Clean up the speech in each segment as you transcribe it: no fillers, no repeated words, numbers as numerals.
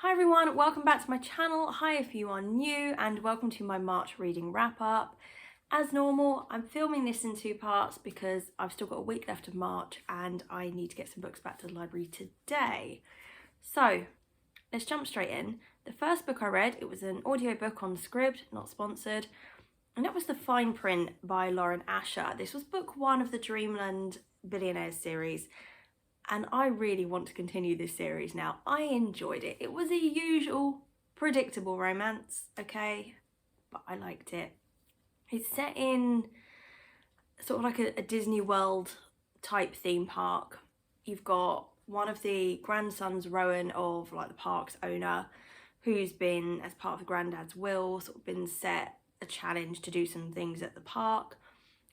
Hi everyone, welcome back to my channel. Hi if you are new, and welcome to my March reading wrap up. As normal, I'm filming this in two parts because I've still got a week left of March and I need to get some books back to the library today. So let's jump straight in. The first book I read, it was an audiobook on Scribd, not sponsored, and that was The Fine Print by Lauren Asher. This was book one of the Dreamland Billionaires series. And I really want to continue this series now. I enjoyed it. It was a usual, predictable romance, okay? But I liked it. It's set in sort of like a Disney World type theme park. You've got one of the grandsons, Rowan, of like the park's owner, who's been, as part of the granddad's will, sort of been set a challenge to do some things at the park.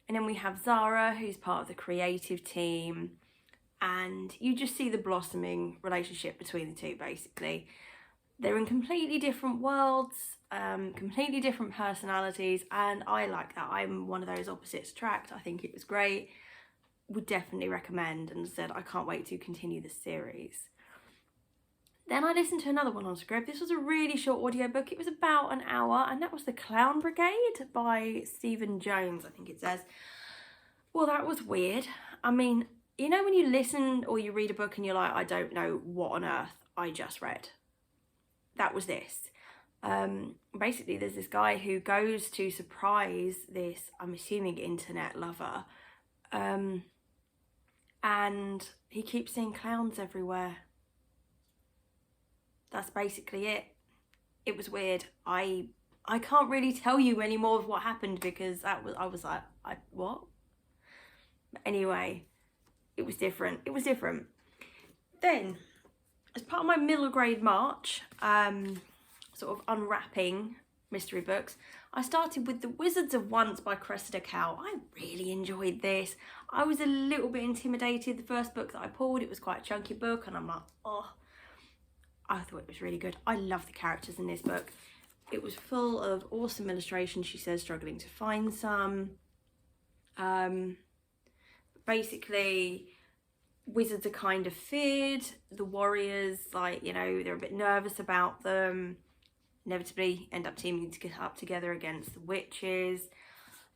And then we have Zara, who's part of the creative team. And you just see the blossoming relationship between the two, basically. They're in completely different worlds, completely different personalities, and I like that. I'm one of those opposites attract. I think it was great. Would definitely recommend, and said I can't wait to continue the series. Then I listened to another one on Scribd. This was a really short audiobook. It was about an hour, and that was The Clown Brigade by Stephen Jones, I think it says. Well, that was weird. I mean, you know when you listen or you read a book and you're like, I don't know what on earth I just read? That was this. Basically, there's this guy who goes to surprise this, I'm assuming, internet lover. And he keeps seeing clowns everywhere. That's basically it. It was weird. I can't really tell you any more of what happened because I was like, what? But anyway, it was different. It was different. Then, as part of my middle grade March, sort of unwrapping mystery books, I started with The Wizards of Once by Cressida Cowell. I really enjoyed this. I was a little bit intimidated. The first book that I pulled, it was quite a chunky book, and I'm like, oh, I thought it was really good. I love the characters in this book. It was full of awesome illustrations. She says struggling to find some. Basically, wizards are kind of feared. The warriors, like, you know, they're a bit nervous about them. Inevitably end up teaming to get up together against the witches.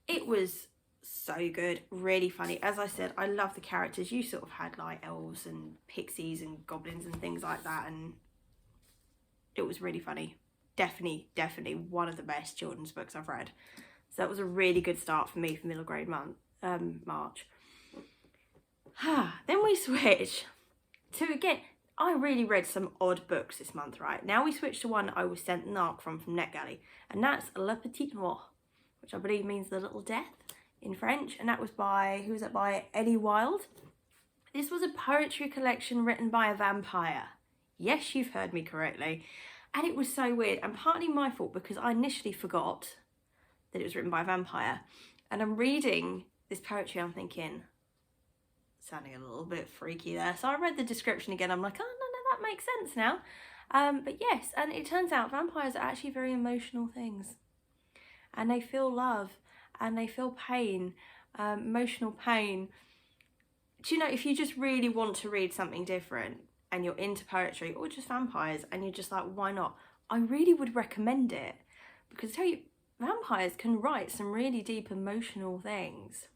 It was so good, really funny. As I said, I love the characters. You sort of had like elves and pixies and goblins and things like that, and it was really funny. Definitely one of the best children's books I've read. So that was a really good start for me for middle grade March. Then we switch to, again, I really read some odd books this month, right? Now we switch to one I was sent an arc from NetGalley, and that's Le Petit Noir, which I believe means the little death in French, and that was by, who was it by? Ellie Wilde. This was a poetry collection written by a vampire. Yes, you've heard me correctly. And it was so weird, and partly my fault because I initially forgot that it was written by a vampire. And I'm reading this poetry, I'm thinking, sounding a little bit freaky there. So I read the description again. I'm like, oh, no, that makes sense now. But yes, and it turns out vampires are actually very emotional things. And they feel love and they feel pain, emotional pain. Do you know, if you just really want to read something different and you're into poetry or just vampires and you're just like, why not? I really would recommend it, because I tell you, vampires can write some really deep emotional things.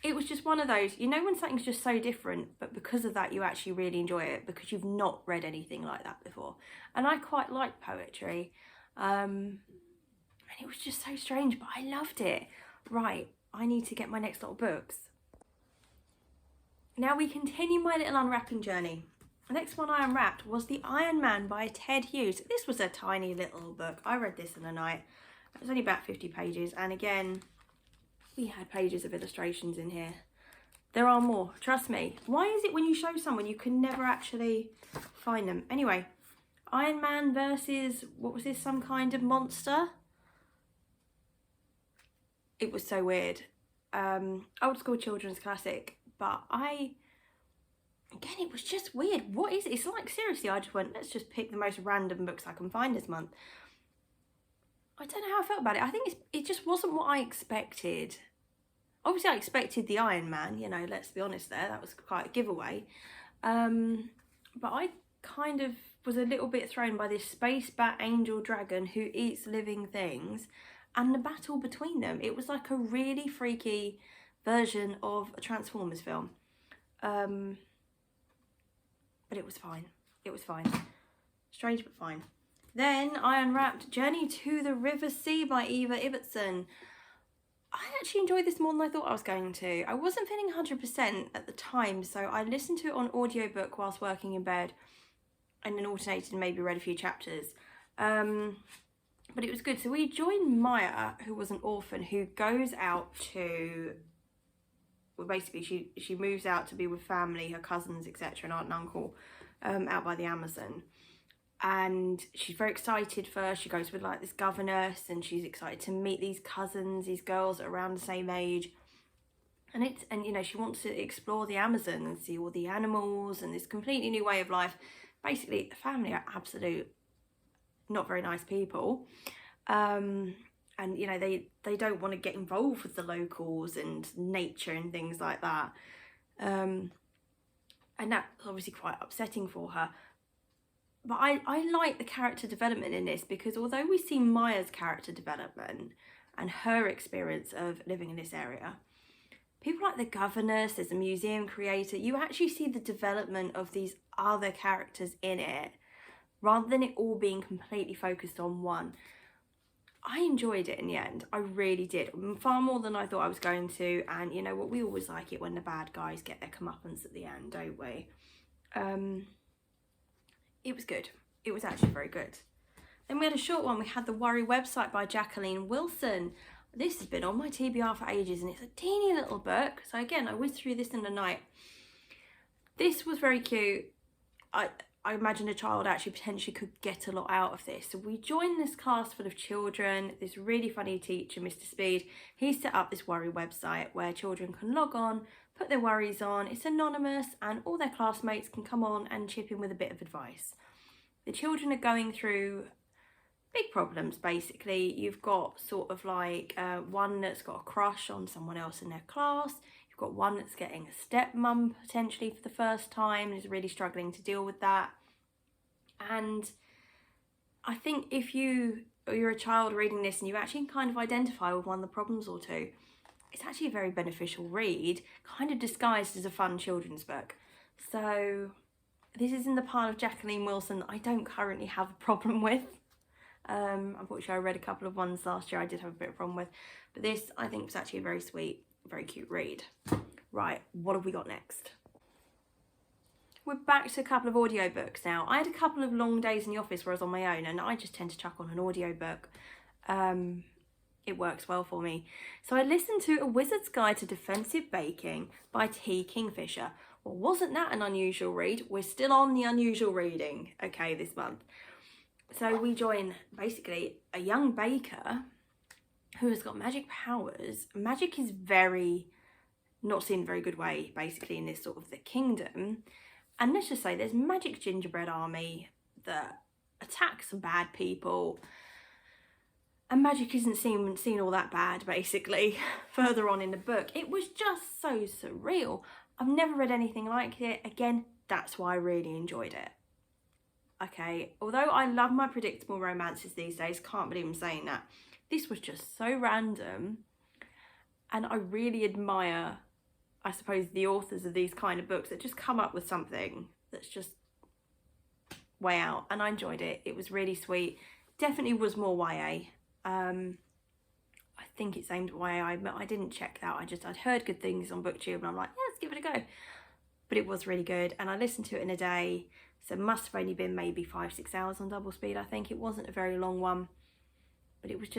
It was just one of those, you know, when something's just so different, but because of that you actually really enjoy it because you've not read anything like that before. And I quite like poetry, and it was just so strange, but I loved it. Right, I need to get my next lot of books. Now we continue my little unwrapping journey. The next one I unwrapped was The Iron Man by Ted Hughes. This was a tiny little book. I read this in a night. It was only about 50 pages, and again, we had pages of illustrations in here. There are more, trust me. Why is it when you show someone you can never actually find them? Anyway, Iron Man versus, what was this, some kind of monster? It was so weird. Old school children's classic, but again, it was just weird. What is it? It's like, seriously, I just went, let's just pick the most random books I can find this month. I don't know how I felt about it. I think it just wasn't what I expected. Obviously, I expected the Iron Man, you know, let's be honest there. That was quite a giveaway. But I kind of was a little bit thrown by this space bat angel dragon who eats living things, and the battle between them. It was like a really freaky version of a Transformers film. But it was fine. It was fine. Strange but fine. Then I unwrapped Journey to the River Sea by Eva Ibbotson. I actually enjoyed this more than I thought I was going to. I wasn't feeling 100% at the time, so I listened to it on audiobook whilst working in bed, and then alternated and maybe read a few chapters. But it was good. So we joined Maya, who was an orphan, who goes out to, well, basically she moves out to be with family, her cousins, etc., and aunt and uncle, out by the Amazon. And she's very excited first. She goes with like this governess, and she's excited to meet these cousins, these girls that are around the same age. And you know, she wants to explore the Amazon and see all the animals and this completely new way of life. Basically, the family are absolute not very nice people. And you know, they don't want to get involved with the locals and nature and things like that. And that's obviously quite upsetting for her. But I like the character development in this, because although we see Maya's character development and her experience of living in this area, people like the governess, there's a museum creator, you actually see the development of these other characters in it, rather than it all being completely focused on one. I enjoyed it in the end. I really did. Far more than I thought I was going to. And you know what? We always like it when the bad guys get their comeuppance at the end, don't we? It was good. It was actually very good. Then we had a short one. We had The Worry Website by Jacqueline Wilson. This has been on my TBR for ages, and it's a teeny little book. So again, I whizzed through this in a night. This was very cute. I imagine a child actually potentially could get a lot out of this. So we joined this class full of children. This really funny teacher, Mr. Speed, he set up this worry website where children can log on, put their worries on. It's anonymous, and all their classmates can come on and chip in with a bit of advice. The children are going through big problems, basically. You've got sort of like one that's got a crush on someone else in their class. You've got one that's getting a stepmum potentially for the first time and is really struggling to deal with that. And I think if you're a child reading this and you actually kind of identify with one of the problems or two, it's actually a very beneficial read, kind of disguised as a fun children's book. So this is in the pile of Jacqueline Wilson that I don't currently have a problem with. Unfortunately, I read a couple of ones last year I did have a bit of a problem with, but this I think was actually a very sweet, very cute read. Right, what have we got next? We're back to a couple of audiobooks now. I had a couple of long days in the office where I was on my own, and I just tend to chuck on an audiobook. It works well for me. So I listened to A Wizard's Guide to Defensive Baking by T. Kingfisher. Well, wasn't that an unusual read? We're still on the unusual reading, okay, this month. So we join basically a young baker who has got magic powers. Magic is not seen in a very good way, basically, in this sort of the kingdom. And let's just say there's magic gingerbread army that attacks some bad people. And magic isn't seen all that bad, basically, further on in the book. It was just so surreal. I've never read anything like it. Again, that's why I really enjoyed it. Okay, although I love my predictable romances these days, can't believe I'm saying that. This was just so random. And I really admire, I suppose, the authors of these kind of books that just come up with something that's just way out. And I enjoyed it. It was really sweet. Definitely was more YA. I think it's aimed at YA. I didn't check that. I'd heard good things on BookTube, and I'm like, yeah, let's give it a go. But it was really good, and I listened to it in a day, so it must have only been maybe 5-6 hours on double speed. I think it wasn't a very long one, but it was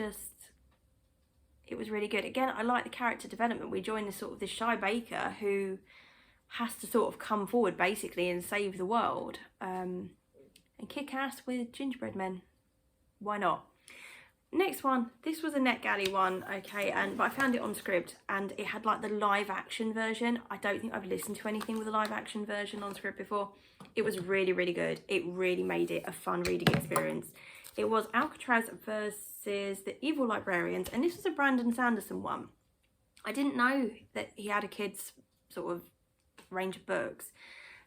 really good. Again, I like the character development. We join this shy baker who has to sort of come forward basically and save the world, and kick ass with gingerbread men. Why not? Next one, this was a NetGalley one, okay, but I found it on Scribd, and it had like the live action version. I don't think I've listened to anything with a live action version on Scribd before. It was really, really good. It really made it a fun reading experience. It was Alcatraz versus the Evil Librarians, and this was a Brandon Sanderson one. I didn't know that he had a kids sort of range of books,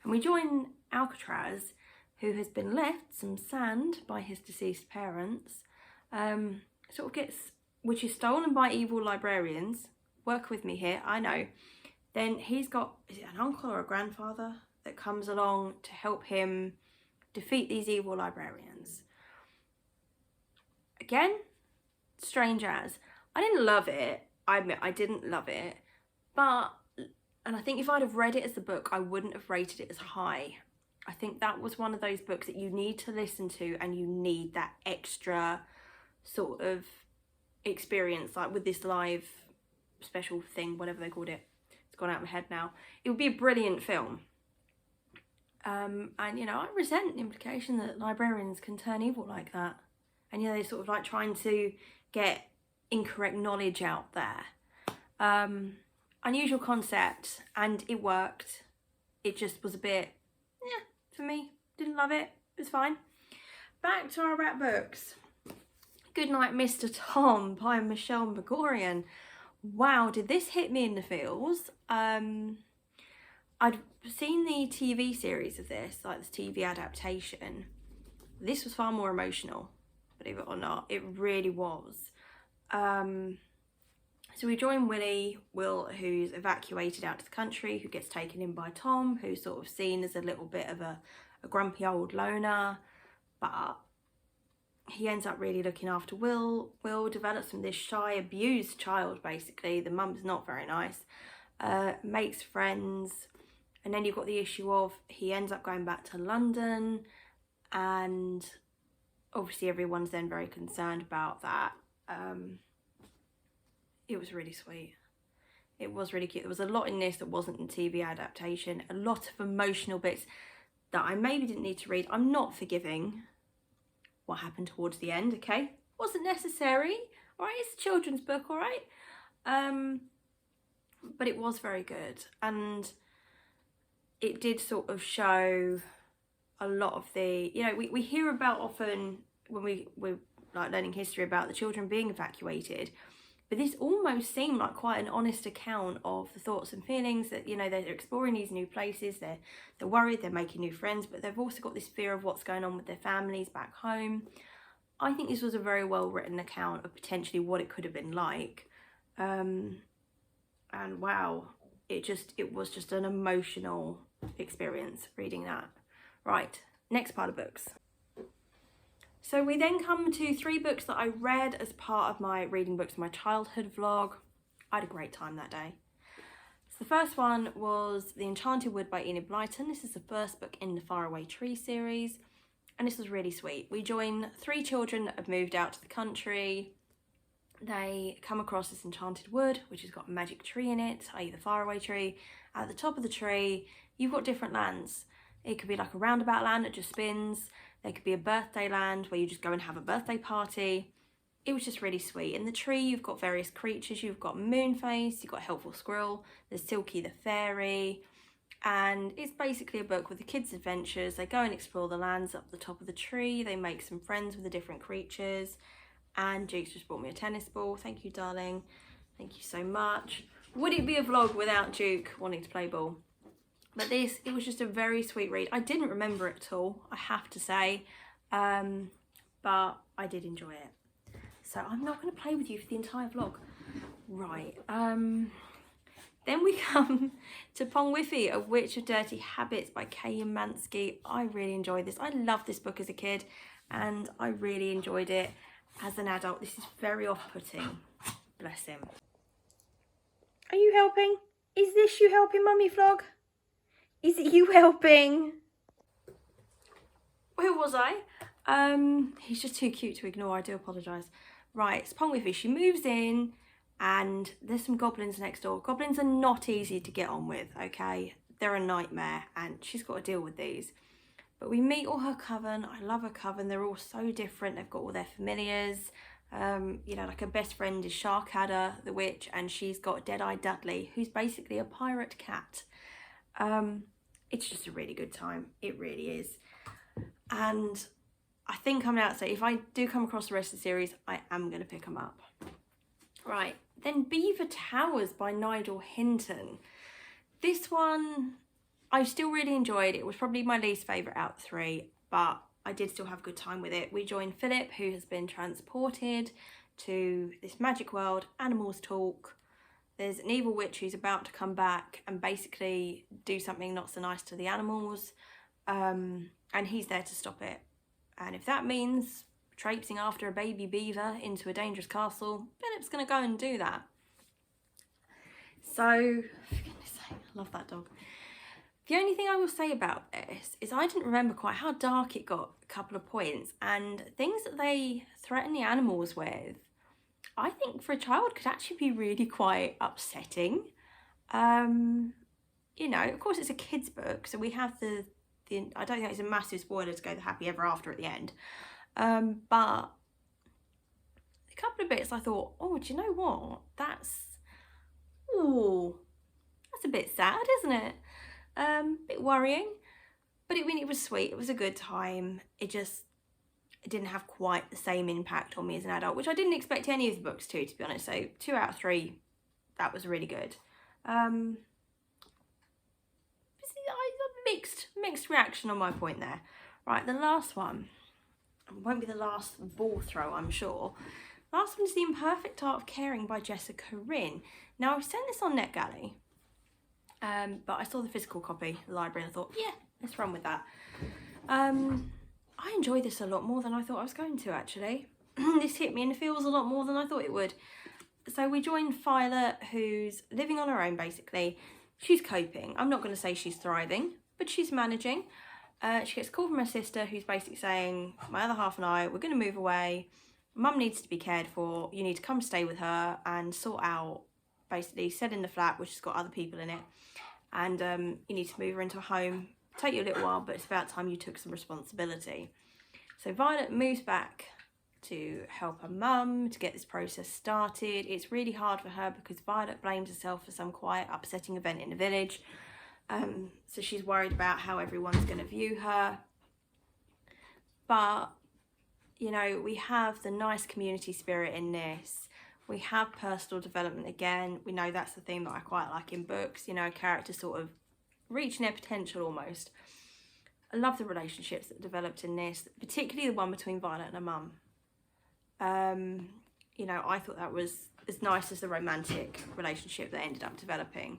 and we join Alcatraz, who has been left some sand by his deceased parents, sort of gets, which is stolen by evil librarians. Work with me here, I know. Then he's got, is it an uncle or a grandfather that comes along to help him defeat these evil librarians. Again, strange as. I didn't love it. I admit I didn't love it. But, and I think if I'd have read it as the book, I wouldn't have rated it as high. I think that was one of those books that you need to listen to, and you need that extra sort of experience, like with this live special thing, whatever they called it. It's gone out of my head now. It would be a brilliant film. And, you know, I resent the implication that librarians can turn evil like that. And, you know, they're sort of like trying to get incorrect knowledge out there. Unusual concept, and it worked. It just was a bit, yeah, for me. Didn't love it. It was fine. Back to our rap books. Goodnight, Mr. Tom by Michelle Megorian. Wow, did this hit me in the feels? I'd seen the TV series of this, like this TV adaptation. This was far more emotional, believe it or not. It really was. So we join Will, who's evacuated out to the country, who gets taken in by Tom, who's sort of seen as a little bit of a grumpy old loner, but he ends up really looking after Will. Will develops from this shy, abused child, basically. The mum's not very nice. Makes friends. And then you've got the issue of he ends up going back to London, and obviously everyone's then very concerned about that. It was really sweet. It was really cute. There was a lot in this that wasn't in TV adaptation. A lot of emotional bits that I maybe didn't need to read. I'm not forgiving what happened towards the end, okay? Wasn't necessary, all right? It's a children's book, all right? But it was very good. And it did sort of show a lot of the, you know, we hear about often when we're like learning history about the children being evacuated, but this almost seemed like quite an honest account of the thoughts and feelings that, you know, they're exploring these new places, they're worried, they're making new friends, but they've also got this fear of what's going on with their families back home. I think this was a very well written account of potentially what it could have been like. And wow, it was just an emotional experience reading that. Right, next pile of books. So we then come to 3 books that I read as part of my reading books, my childhood vlog. I had a great time that day. So the first one was The Enchanted Word by Enid Blyton. This is the first book in the Faraway Tree series, and this was really sweet. We join 3 children that have moved out to the country. They come across this enchanted wood, which has got a magic tree in it, i.e. the faraway tree. At the top of the tree, you've got different lands. It could be like a roundabout land that just spins. There could be a birthday land where you just go and have a birthday party. It was just really sweet. In the tree, you've got various creatures. You've got Moonface, you've got Helpful Squirrel, there's Silky the Fairy, and it's basically a book with the kids' adventures. They go and explore the lands up the top of the tree. They make some friends with the different creatures. And Jake's just bought me a tennis ball. Thank you, darling. Thank you so much. Would it be a vlog without Duke wanting to play ball? But this, it was just a very sweet read. I didn't remember it at all, I have to say, but I did enjoy it. So I'm not going to play with you for the entire vlog. Right, then we come to Pongwiffy, A Witch of Dirty Habits by Kay Mansky. I really enjoyed this. I loved this book as a kid, and I really enjoyed it as an adult. This is very off-putting. Bless him. Are you helping? Is this you helping, Mummy Vlog? Is it you helping? Where was I? He's just too cute to ignore. I do apologise. Right, it's Pongwiffy. She moves in and there's some goblins next door. Goblins are not easy to get on with, okay? They're a nightmare and she's got to deal with these. But we meet all her coven. I love her coven. They're all so different. They've got all their familiars. You know, like her best friend is Sharkadder, the witch, and she's got Dead-Eye Dudley, who's basically a pirate cat. It's just a really good time. It really is. And I think I'm going to say, if I do come across the rest of the series, I am going to pick them up. Right, then Beaver Towers by Nigel Hinton. This one, I still really enjoyed. It was probably my least favourite out of 3, but but I did still have a good time with it. We joined Philip, who has been transported to this magic world. Animals talk. There's an evil witch who's about to come back and basically do something not so nice to the animals, and he's there to stop it. And if that means traipsing after a baby beaver into a dangerous castle, Philip's going to go and do that. So, for goodness sake, I love that dog. The only thing I will say about this is I didn't remember quite how dark it got a couple of points, and things that they threaten the animals with, I think for a child could actually be really quite upsetting. You know, of course it's a kid's book, so we have the I don't think it's a massive spoiler to go the happy ever after at the end. But a couple of bits I thought, oh, do you know what? That's a bit sad, isn't it? A bit worrying, but it was sweet. It was a good time. It didn't have quite the same impact on me as an adult, which I didn't expect any of the books to be honest. So 2 out of 3, that was really good. Mixed reaction on my point there. Right, the last one won't be the last ball throw, I'm sure. Last one is The Imperfect Art of Caring by Jessica Rin. Now, I've sent this on NetGalley, but I saw the physical copy at the library and I thought, yeah, let's run with that. I enjoy this a lot more than I thought I was going to, actually. This hit me in the feels a lot more than I thought it would. So we joined Violet, who's living on her own, basically. She's coping. I'm not going to say she's thriving, but she's managing. She gets a call from her sister, who's basically saying, my other half and I, we're going to move away. Mum needs to be cared for. You need to come stay with her and sort out, basically, set in the flat, which has got other people in it. And you need to move her into a home. Take you a little while, but it's about time you took some responsibility. So Violet moves back to help her mum to get this process started. It's really hard for her because Violet blames herself for some quite upsetting event in the village. So she's worried about how everyone's going to view her. But, you know, we have the nice community spirit in this. We have personal development again. We know that's the theme that I quite like in books. You know, characters sort of reaching their potential almost. I love the relationships that developed in this, particularly the one between Violet and her mum. You know, I thought that was as nice as the romantic relationship that ended up developing.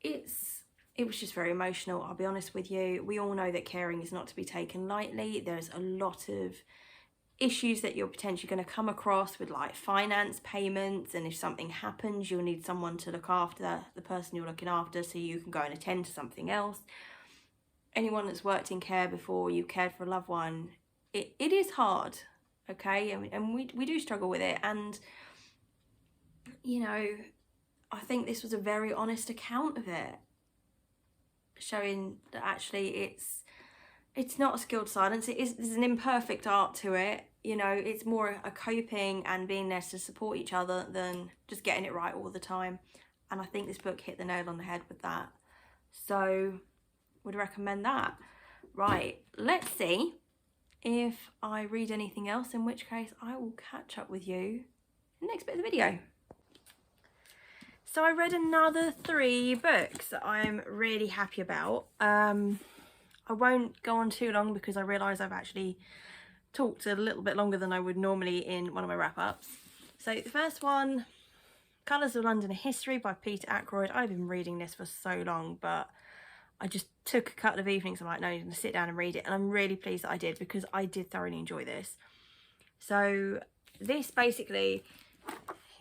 It was just very emotional, I'll be honest with you. We all know that caring is not to be taken lightly. There's a lot of issues that you're potentially going to come across with, like finance payments, and if something happens you'll need someone to look after the person you're looking after so you can go and attend to something else. Anyone that's worked in care before, you've cared for a loved one, it is hard, okay? And we do struggle with it, and you know, I think this was a very honest account of it, showing that actually it's not a skilled silence. There's an imperfect art to it. You know, it's more a coping and being there to support each other than just getting it right all the time. And I think this book hit the nail on the head with that. So, would recommend that. Right, let's see if I read anything else, in which case I will catch up with you in the next bit of the video. So I read another 3 books that I'm really happy about. I won't go on too long because I realise I've actually talked a little bit longer than I would normally in one of my wrap-ups. So the first one, Colours of London: A History by Peter Ackroyd. I've been reading this for so long, but I just took a couple of evenings. I'm like, no, I'm going to sit down and read it. And I'm really pleased that I did, because I did thoroughly enjoy this. So this basically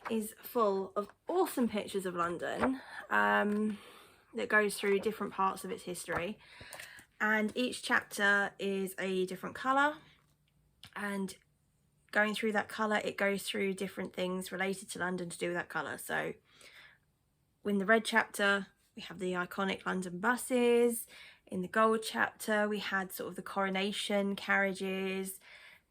is full of awesome pictures of London that goes through different parts of its history, and each chapter is a different colour, and going through that colour it goes through different things related to London to do with that colour. So in the red chapter we have the iconic London buses. In the gold chapter we had sort of the coronation carriages,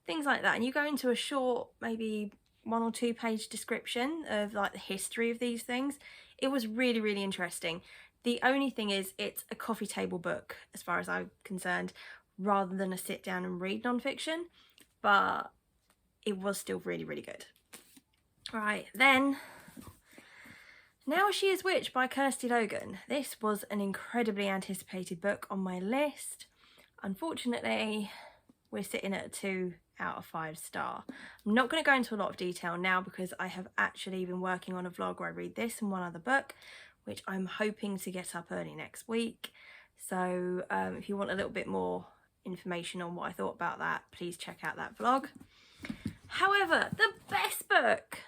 things like that, and you go into a short, maybe 1 or 2 page description of like the history of these things. It was really, really interesting. The only thing is it's a coffee table book as far as I'm concerned, rather than a sit down and read non-fiction, but it was still really, really good. Right, then Now She Is Witch by Kirsty Logan. This was an incredibly anticipated book on my list. Unfortunately, we're sitting at a 2 out of 5 star. I'm not going to go into a lot of detail now because I have actually been working on a vlog where I read this and one other book, which I'm hoping to get up early next week. So if you want a little bit more information on what I thought about that, please check out that vlog. However, the best book,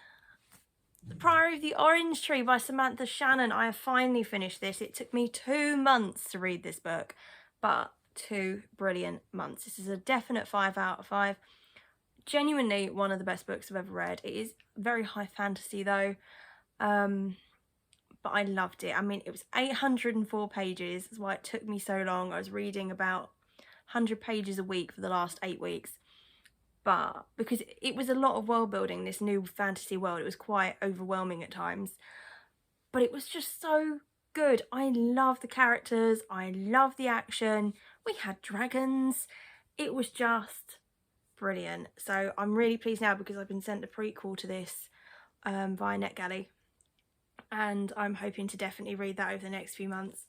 The Priory of the Orange Tree by Samantha Shannon. I have finally finished this. It took me 2 months to read this book, but 2 brilliant months. This is a definite 5 out of 5. Genuinely one of the best books I've ever read. It is very high fantasy though, but I loved it. I mean, it was 804 pages. That's why it took me so long. I was reading about 100 pages a week for the last 8 weeks. But because it was a lot of world building, this new fantasy world, it was quite overwhelming at times. But it was just so good. I love the characters. I love the action. We had dragons. It was just brilliant. So I'm really pleased now because I've been sent a prequel to this via NetGalley. And I'm hoping to definitely read that over the next few months.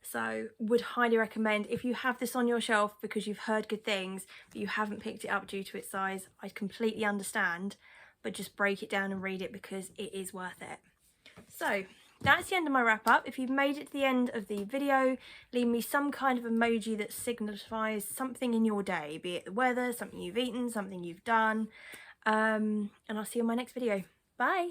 So would highly recommend, if you have this on your shelf because you've heard good things but you haven't picked it up due to its size, I completely understand, but just break it down and read it because it is worth it. So that's the end of my wrap up. If you've made it to the end of the video, leave me some kind of emoji that signifies something in your day, be it the weather, something you've eaten, something you've done, and I'll see you in my next video. Bye.